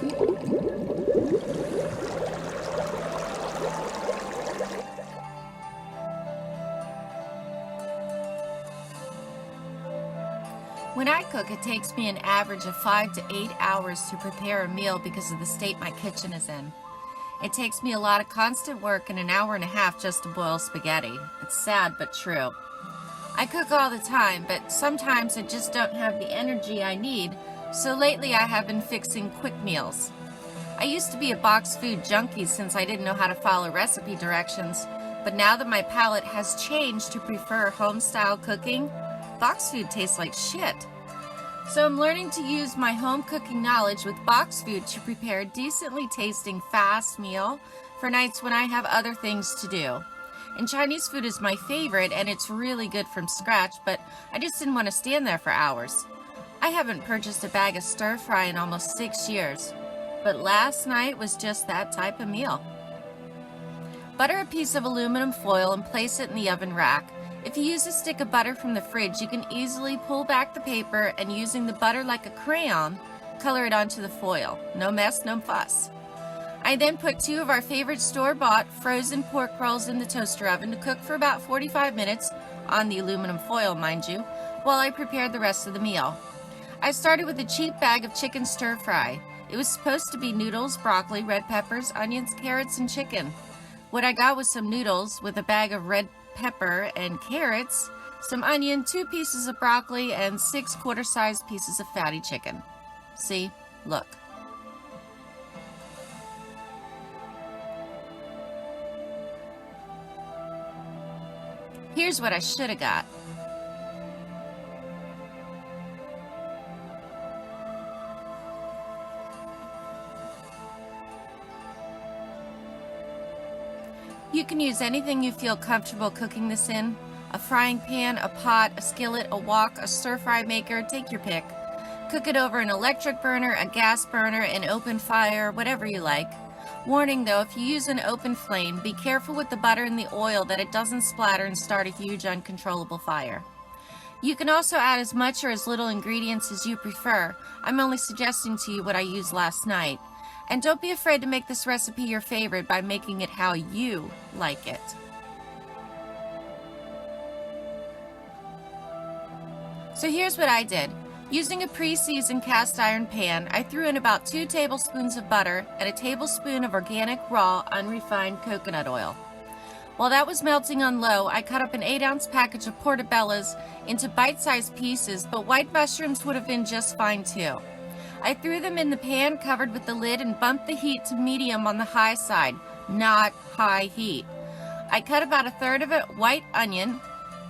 When I cook, it takes me an average of 5 to 8 hours to prepare a meal because of the state my kitchen is in. It takes me a lot of constant work and an hour and a half just to boil spaghetti. It's sad but true. I cook all the time, but sometimes I just don't have the energy I need, so lately I have been fixing quick meals. I used to be a boxed food junkie since I didn't know how to follow recipe directions, but now that my palate has changed to prefer home-style cooking, boxed food tastes like shit. So I'm learning to use my home cooking knowledge with boxed food to prepare a decently tasting fast meal for nights when I have other things to do. And Chinese food is my favorite, and it's really good from scratch, but I just didn't want to stand there for hours. I haven't purchased a bag of stir fry in almost 6 years, but last night was just that type of meal. Butter a piece of aluminum foil and place it in the oven rack. If you use a stick of butter from the fridge, you can easily pull back the paper and using the butter like a crayon, color it onto the foil. No mess, no fuss. I then put 2 of our favorite store-bought frozen pork rolls in the toaster oven to cook for about 45 minutes, on the aluminum foil, mind you, while I prepared the rest of the meal. I started with a cheap bag of chicken stir-fry. It was supposed to be noodles, broccoli, red peppers, onions, carrots, and chicken. What I got was some noodles with a bag of red pepper and carrots, some onion, 2 pieces of broccoli, and 6 quarter-sized pieces of fatty chicken. See? Look. Here's what I should have got. You can use anything you feel comfortable cooking this in. A frying pan, a pot, a skillet, a wok, a stir-fry maker, take your pick. Cook it over an electric burner, a gas burner, an open fire, whatever you like. Warning though, if you use an open flame, be careful with the butter and the oil that it doesn't splatter and start a huge uncontrollable fire. You can also add as much or as little ingredients as you prefer. I'm only suggesting to you what I used last night. And don't be afraid to make this recipe your favorite by making it how you like it. So here's what I did. Using a pre-seasoned cast iron pan, I threw in about 2 tablespoons of butter and a tablespoon of organic raw unrefined coconut oil. While that was melting on low, I cut up an 8-ounce package of portobellos into bite-sized pieces, but white mushrooms would have been just fine too. I threw them in the pan covered with the lid and bumped the heat to medium on the high side, not high heat. I cut about 1/3 of a white onion,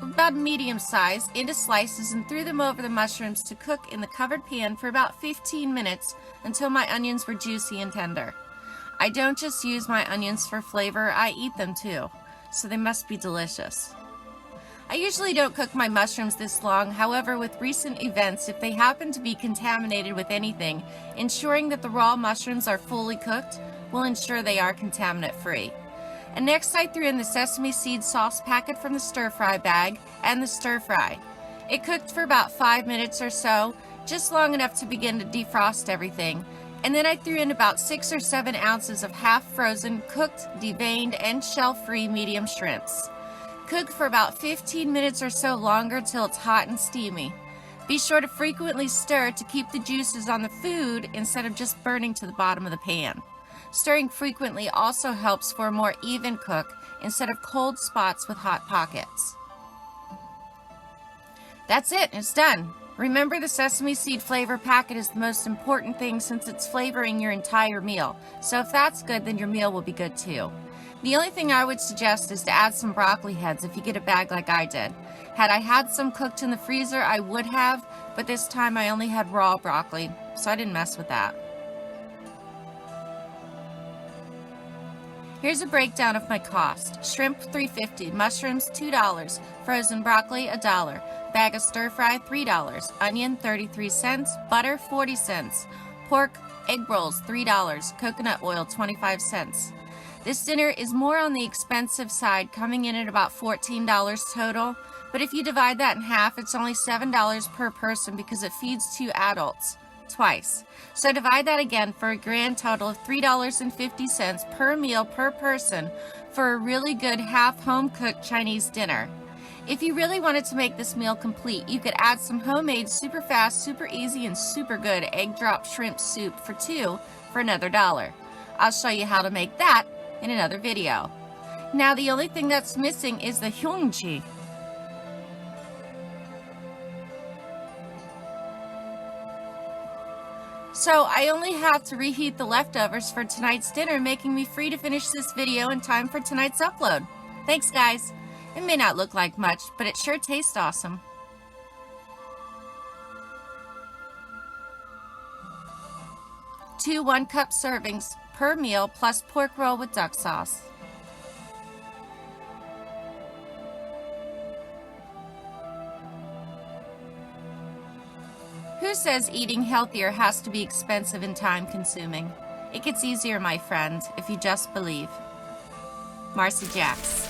about medium size, into slices and threw them over the mushrooms to cook in the covered pan for about 15 minutes until my onions were juicy and tender. I don't just use my onions for flavor, I eat them too, so they must be delicious. I usually don't cook my mushrooms this long, however, with recent events, if they happen to be contaminated with anything, ensuring that the raw mushrooms are fully cooked will ensure they are contaminant-free. And next I threw in the sesame seed sauce packet from the stir-fry bag and the stir-fry. It cooked for about 5 minutes or so, just long enough to begin to defrost everything. And then I threw in about 6 or 7 ounces of half-frozen, cooked, deveined, and shell-free medium shrimps. Cook for about 15 minutes or so longer till it's hot and steamy. Be sure to frequently stir to keep the juices on the food instead of just burning to the bottom of the pan. Stirring frequently also helps for a more even cook instead of cold spots with hot pockets. That's it, it's done. Remember, the sesame seed flavor packet is the most important thing since it's flavoring your entire meal. So if that's good, then your meal will be good too. The only thing I would suggest is to add some broccoli heads if you get a bag like I did. Had I had some cooked in the freezer, I would have, but this time I only had raw broccoli, so I didn't mess with that. Here's a breakdown of my cost. Shrimp, $3.50, mushrooms, $2, frozen broccoli, $1, bag of stir-fry, $3, onion, 33 cents, butter, 40 cents, pork, egg rolls, $3, coconut oil, 25 cents. This dinner is more on the expensive side, coming in at about $14 total, but if you divide that in half, it's only $7 per person because it feeds 2 adults. twice. So divide that again for a grand total of $3.50 per meal per person for a really good half home-cooked Chinese dinner. If you really wanted to make this meal complete, you could add some homemade, super fast, super easy, and super good egg drop shrimp soup for two for another $1. I'll show you how to make that in another video. Now the only thing that's missing is the hyungji. So I only have to reheat the leftovers for tonight's dinner, making me free to finish this video in time for tonight's upload. Thanks guys. It may not look like much, but it sure tastes awesome. 2 1-cup servings per meal plus pork roll with duck sauce. Who says eating healthier has to be expensive and time-consuming? It gets easier, my friend, if you just believe. Marcy Jax.